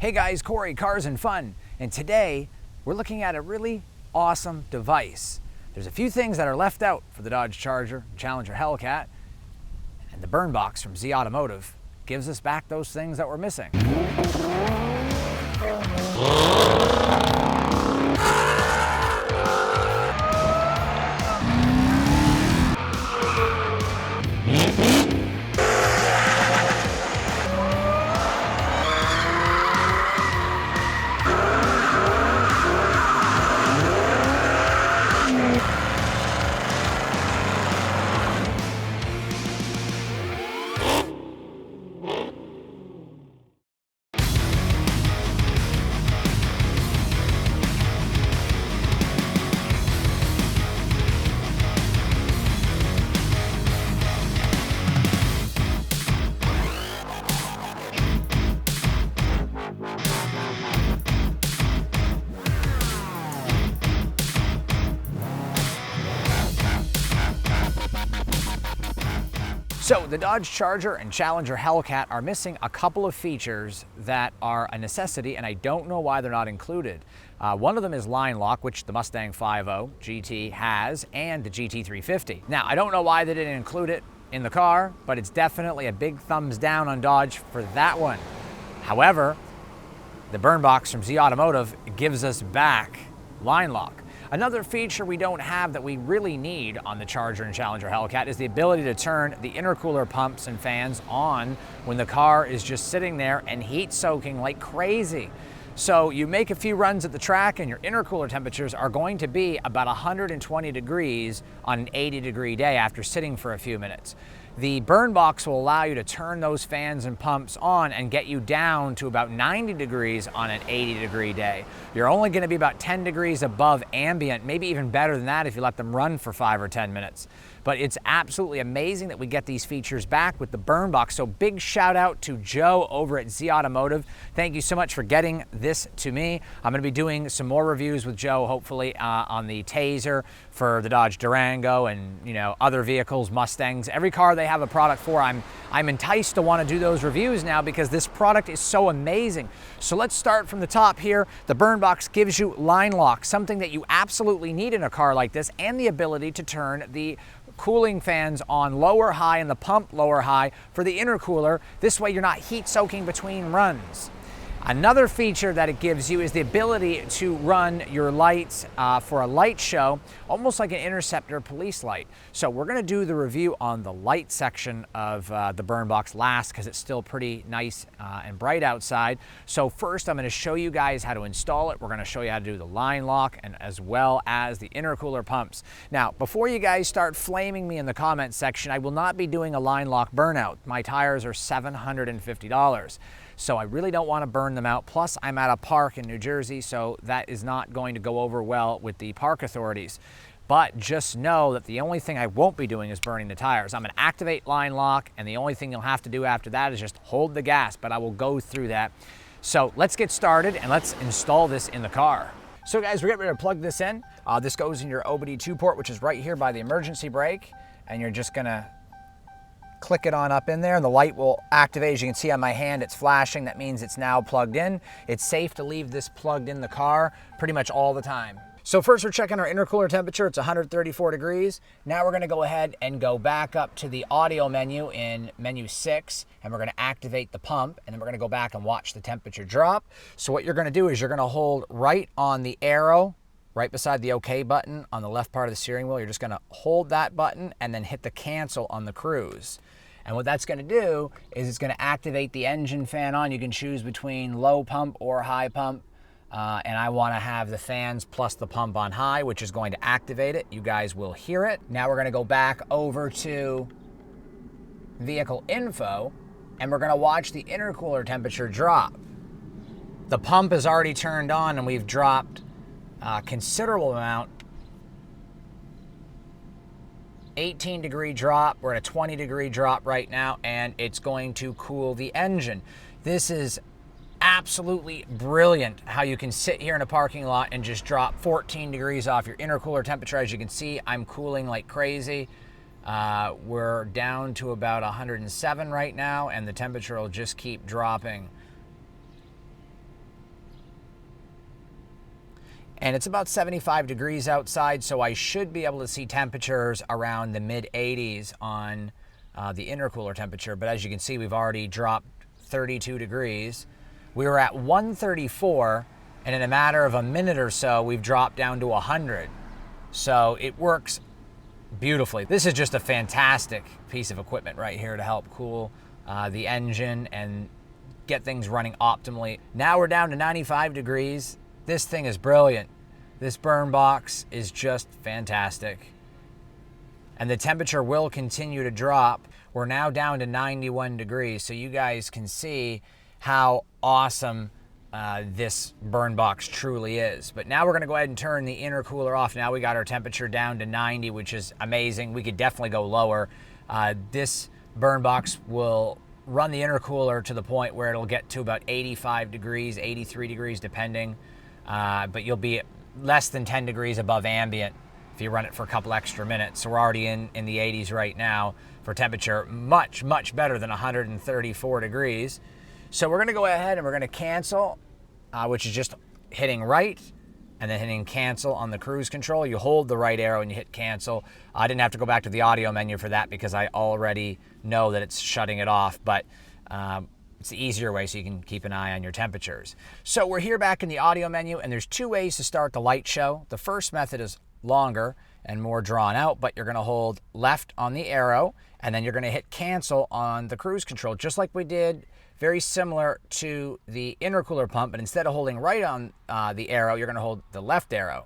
Hey guys, Corey, Cars and Fun, and today we're looking at a really awesome device. There's a few things that are left out for the Dodge Charger Challenger Hellcat, and the Burnbox from Z-Automotive gives us back those things that we're missing. So the Dodge Charger and Challenger Hellcat are missing a couple of features that are a necessity, and I don't know why they're not included. One of them is line lock, which the Mustang 5.0 GT has, and the GT 350. Now, I don't know why they didn't include it in the car, but it's definitely a big thumbs down on Dodge for that one. However, the Burnbox from Z-Automotive gives us back line lock. Another feature we don't have that we really need on the Charger and Challenger Hellcat is the ability to turn the intercooler pumps and fans on when the car is just sitting there and heat soaking like crazy. So you make a few runs at the track and your intercooler temperatures are going to be about 120 degrees on an 80-degree day after sitting for a few minutes. The Burnbox will allow you to turn those fans and pumps on and get you down to about 90 degrees on an 80-degree day. You're only going to be about 10 degrees above ambient, maybe even better than that if you let them run for 5 or 10 minutes. But it's absolutely amazing that we get these features back with the Burnbox. So big shout out to Joe over at Z-Automotive. Thank you so much for getting this to me. I'm going to be doing some more reviews with Joe, hopefully on the Tazer for the Dodge Durango and other vehicles, Mustangs. Every car they have a product for, I'm enticed to want to do those reviews now because this product is so amazing. So let's start from the top here. The Burnbox gives you line lock, something that you absolutely need in a car like this, and the ability to turn the cooling fans on lower high and the pump lower high for the intercooler. This way you're not heat soaking between runs. Another feature that it gives you is the ability to run your lights for a light show, almost like an Interceptor police light. So we're going to do the review on the light section of the Burnbox last because it's still pretty nice and bright outside. So first I'm going to show you guys how to install it. We're going to show you how to do the line lock and as well as the intercooler pumps. Now, before you guys start flaming me in the comment section, I will not be doing a line lock burnout. My tires are $750. So I really don't want to burn them out. Plus, I'm at a park in New Jersey, so that is not going to go over well with the park authorities. But just know that the only thing I won't be doing is burning the tires. I'm going to activate line lock, and the only thing you'll have to do after that is just hold the gas, but I will go through that. So let's get started, and let's install this in the car. So guys, we're getting ready to plug this in. This goes in your OBD2 port, which is right here by the emergency brake, and you're just going to click it on up in there and the light will activate. As you can see on my hand, it's flashing. That means it's now plugged in. It's safe to leave this plugged in the car pretty much all the time. So first we're checking our intercooler temperature. It's 134 degrees. Now we're going to go ahead and go back up to the audio menu in menu 6 and we're going to activate the pump and then we're going to go back and watch the temperature drop. So what you're going to do is you're going to hold right on the arrow right beside the OK button on the left part of the steering wheel. You're just going to hold that button and then hit the cancel on the cruise. And what that's going to do is it's going to activate the engine fan on. You can choose between low pump or high pump. And I want to have the fans plus the pump on high, which is going to activate it. You guys will hear it. Now we're going to go back over to vehicle info and we're going to watch the intercooler temperature drop. The pump is already turned on and we've dropped a considerable amount. 18-degree drop. We're at a 20-degree drop right now, and it's going to cool the engine. This is absolutely brilliant how you can sit here in a parking lot and just drop 14 degrees off your intercooler temperature. As you can see, I'm cooling like crazy. We're down to about 107 right now, and the temperature will just keep dropping. And it's about 75 degrees outside, so I should be able to see temperatures around the mid-80s on the intercooler temperature. But as you can see, we've already dropped 32 degrees. We were at 134, and in a matter of a minute or so, we've dropped down to 100. So it works beautifully. This is just a fantastic piece of equipment right here to help cool the engine and get things running optimally. Now we're down to 95 degrees. This thing is brilliant. This Burnbox is just fantastic. And the temperature will continue to drop. We're now down to 91 degrees, so you guys can see how awesome this Burnbox truly is. But now we're gonna go ahead and turn the intercooler off. Now we got our temperature down to 90, which is amazing. We could definitely go lower. This Burnbox will run the intercooler to the point where it'll get to about 85 degrees, 83 degrees, depending. But you'll be less than 10 degrees above ambient if you run it for a couple extra minutes. So we're already in the 80s right now for temperature, much, much better than 134 degrees. So we're gonna go ahead and we're gonna cancel, which is just hitting right and then hitting cancel on the cruise control. You hold the right arrow and you hit cancel. I didn't have to go back to the audio menu for that because I already know that it's shutting it off, but it's the easier way so you can keep an eye on your temperatures. So we're here back in the audio menu, and there's two ways to start the light show. The first method is longer and more drawn out, but you're gonna hold left on the arrow, and then you're gonna hit cancel on the cruise control, just like we did, very similar to the intercooler pump, but instead of holding right on the arrow, you're gonna hold the left arrow.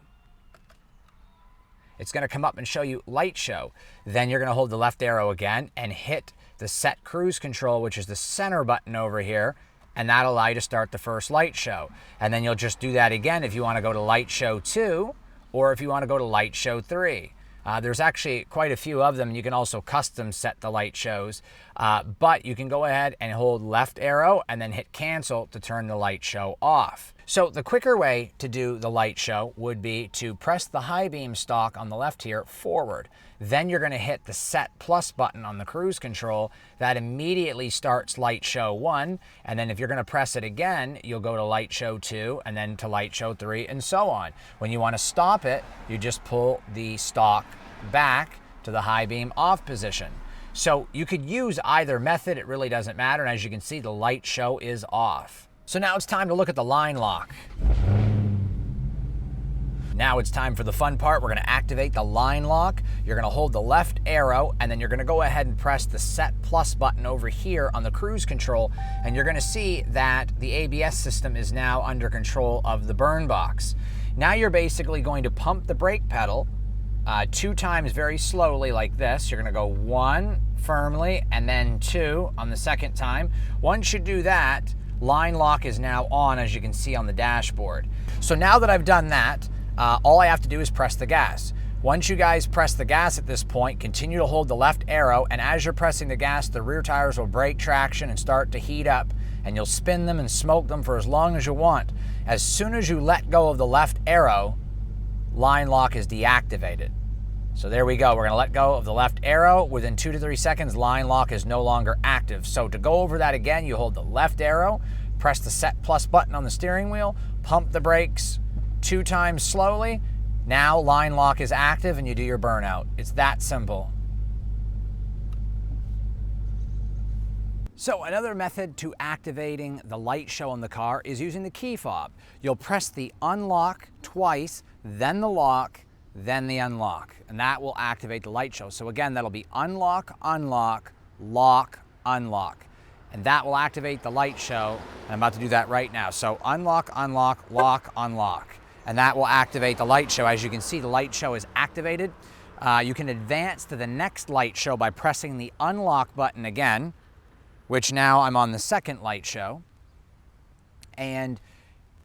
It's gonna come up and show you light show. Then you're gonna hold the left arrow again and hit the set cruise control, which is the center button over here, and that'll allow you to start the first light show. And then you'll just do that again if you wanna go to light show 2, or if you wanna go to light show 3. There's actually quite a few of them. You can also custom set the light shows, but you can go ahead and hold left arrow and then hit cancel to turn the light show off. So the quicker way to do the light show would be to press the high beam stalk on the left here forward. Then you're gonna hit the set plus button on the cruise control. That immediately starts light show 1. And then if you're gonna press it again, you'll go to light show 2 and then to light show 3 and so on. When you wanna stop it, you just pull the stalk back to the high beam off position. So you could use either method, it really doesn't matter. And as you can see, the light show is off. So now it's time to look at the line lock. Now it's time for the fun part. We're gonna activate the line lock. You're gonna hold the left arrow and then you're gonna go ahead and press the set plus button over here on the cruise control, and you're gonna see that the ABS system is now under control of the Burnbox. Now you're basically going to pump the brake pedal 2 times very slowly like this. You're gonna go 1 firmly and then 2 on the second time. Once you do that, line lock is now on, as you can see on the dashboard. So now that I've done that, all I have to do is press the gas. Once you guys press the gas at this point, continue to hold the left arrow, and as you're pressing the gas, the rear tires will break traction and start to heat up, and you'll spin them and smoke them for as long as you want. As soon as you let go of the left arrow, line lock is deactivated. So there we go. We're gonna let go of the left arrow. Within 2 to 3 seconds, line lock is no longer active. So to go over that again, you hold the left arrow, press the set plus button on the steering wheel, pump the brakes 2 times slowly. Now line lock is active and you do your burnout. It's that simple. So another method to activating the light show on the car is using the key fob. You'll press the unlock twice, then the lock, then the unlock, and that will activate the light show. So again, that'll be unlock, unlock, lock, unlock, and that will activate the light show. And I'm about to do that right now. So unlock, unlock, lock, unlock, and that will activate the light show. As you can see, the light show is activated. You can advance to the next light show by pressing the unlock button again, which now I'm on the second light show. And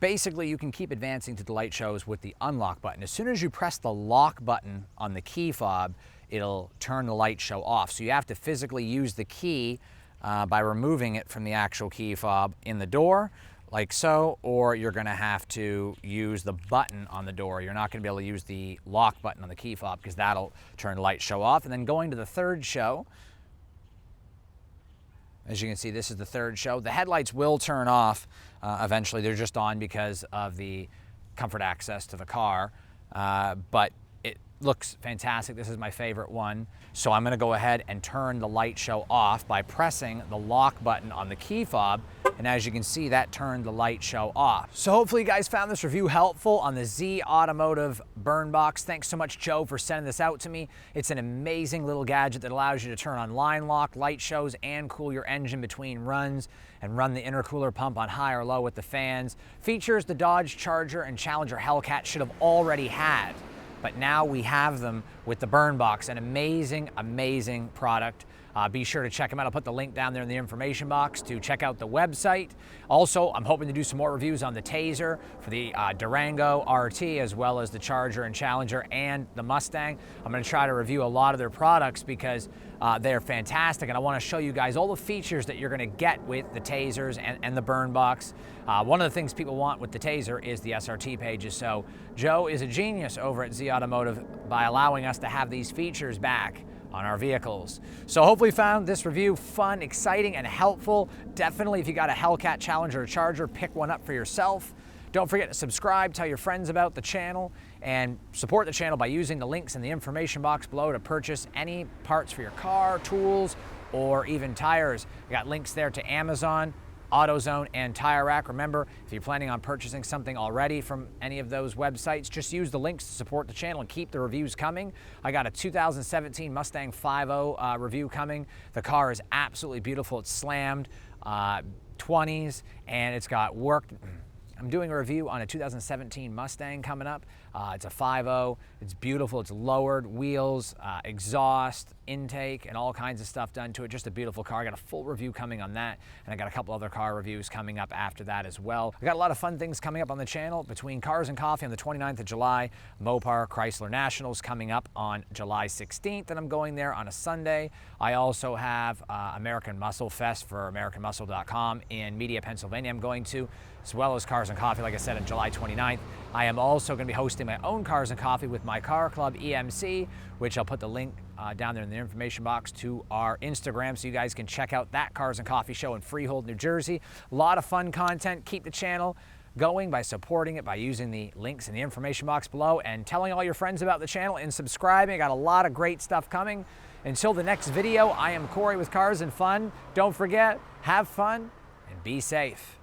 basically, you can keep advancing to the light shows with the unlock button. As soon as you press the lock button on the key fob, it'll turn the light show off. So you have to physically use the key by removing it from the actual key fob in the door, like so, or you're gonna have to use the button on the door. You're not gonna be able to use the lock button on the key fob because that'll turn the light show off. And then going to the third show, as you can see, this is the third show. The headlights will turn off eventually. They're just on because of the comfort access to the car, but it looks fantastic. This is my favorite one. So I'm gonna go ahead and turn the light show off by pressing the lock button on the key fob. And as you can see, that turned the light show off. So hopefully you guys found this review helpful on the Z-Automotive Burnbox. Thanks so much, Joe, for sending this out to me. It's an amazing little gadget that allows you to turn on line lock, light shows, and cool your engine between runs, and run the intercooler pump on high or low with the fans. Features the Dodge Charger and Challenger Hellcat should have already had, but now we have them with the Burnbox, an amazing, amazing product. Be sure to check them out. I'll put the link down there in the information box to check out the website. Also, I'm hoping to do some more reviews on the Tazer for the Durango RT, as well as the Charger and Challenger and the Mustang. I'm going to try to review a lot of their products because they're fantastic, and I want to show you guys all the features that you're going to get with the Tazers and the Burnbox. One of the things people want with the Tazer is the SRT pages, so Joe is a genius over at Z-Automotive by allowing us to have these features back on our vehicles. So hopefully you found this review fun, exciting, and helpful. Definitely, if you got a Hellcat, Challenger, or Charger, pick one up for yourself. Don't forget to subscribe, tell your friends about the channel, and support the channel by using the links in the information box below to purchase any parts for your car, tools, or even tires. We got links there to Amazon, AutoZone, and Tire Rack. Remember, if you're planning on purchasing something already from any of those websites, just use the links to support the channel and keep the reviews coming. I got a 2017 Mustang 5.0 review coming. The car is absolutely beautiful. It's slammed, 20s, and it's got work. I'm doing a review on a 2017 Mustang coming up. It's a 5.0. It's beautiful. It's lowered, wheels, exhaust, intake, and all kinds of stuff done to it. Just a beautiful car. I got a full review coming on that, and I got a couple other car reviews coming up after that as well. I got a lot of fun things coming up on the channel between Cars and Coffee on the 29th of July, Mopar Chrysler Nationals coming up on July 16th, and I'm going there on a Sunday. I also have American Muscle Fest for AmericanMuscle.com in Media, Pennsylvania. I'm going to, as well as Cars and Coffee, like I said, on July 29th. I am also going to be hosting my own Cars and Coffee with my car club, EMC, which I'll put the link down there in the information box to our Instagram, so you guys can check out that Cars and Coffee show in Freehold, New Jersey. A lot of fun content. Keep the channel going by supporting it by using the links in the information box below and telling all your friends about the channel and subscribing. I got a lot of great stuff coming. Until the next video, I am Corey with Cars and Fun. Don't forget, have fun and be safe.